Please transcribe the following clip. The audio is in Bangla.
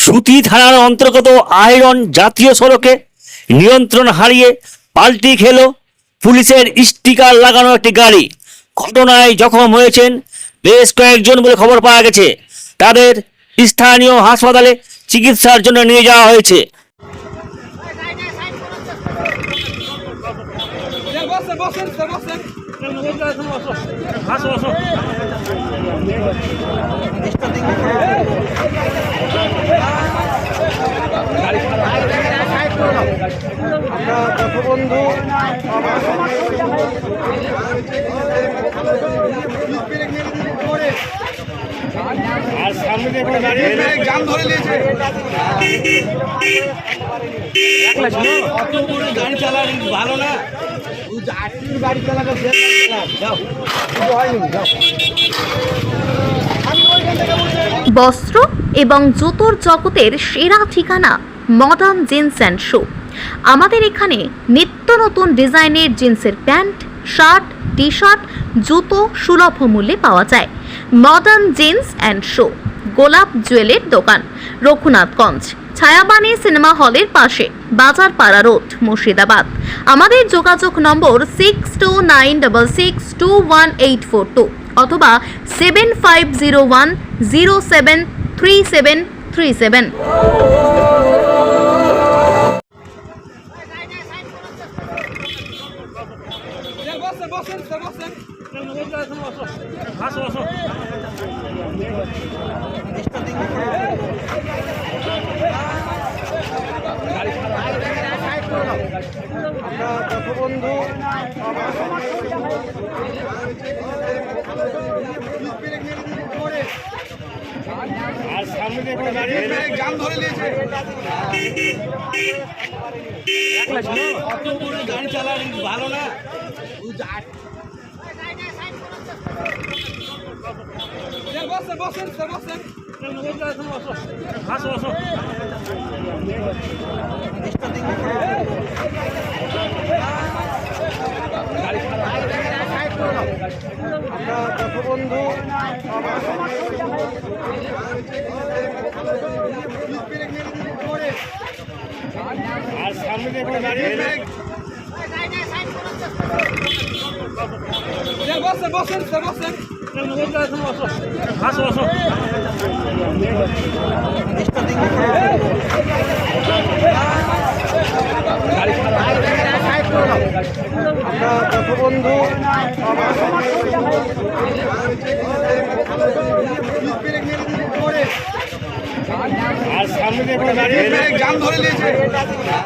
সুতি থানার অন্তর্গত আয়রন জাতীয় সড়কে নিয়ন্ত্রণ হারিয়ে পাল্টি খেল পুলিশের স্টিকার লাগানো একটি গাড়ি। ঘটনায় জখম হয়েছেন বেশ কয়েকজন বলে খবর পাওয়া গেছে। তাদের স্থানীয় হাসপাতালে চিকিৎসার জন্য নিয়ে যাওয়া হয়েছে। বন্ধু আর সামনে দেখো গাড়ি জাম ধরে নিয়েছে। গাড়ি চালানো ভালো না, গাড়ি চালানো বস্ত্র এবং জুতোর জগতের সেরা ঠিকানা মডার্ন জিন্স অ্যান্ড শু। আমাদের এখানে নিত্য নতুন ডিজাইনের জিন্সের প্যান্ট, শার্ট, টি শার্ট, জুতো সুলভ মূল্যে পাওয়া যায়। মডার্ন জিন্স অ্যান্ড শু, গোলাপ জুয়েলের দোকান, রঘুনাথগঞ্জ, ছায়াবাণী সিনেমা হলের পাশে, বাজারপাড়া রোড, মুর্শিদাবাদ। আমাদের যোগাযোগ নম্বর 6296621842 অথবা 7501073737। বন্ধু আর সামনে দেখো গাড়ি জাম ধরে নিয়েছে। গাড়ি চালানো ভালো না, বন্ধু আর সামনে দেখো গাড়ি বন্ধু আর সামনে দেখো গাড়ি জাম ধরে নিয়েছে।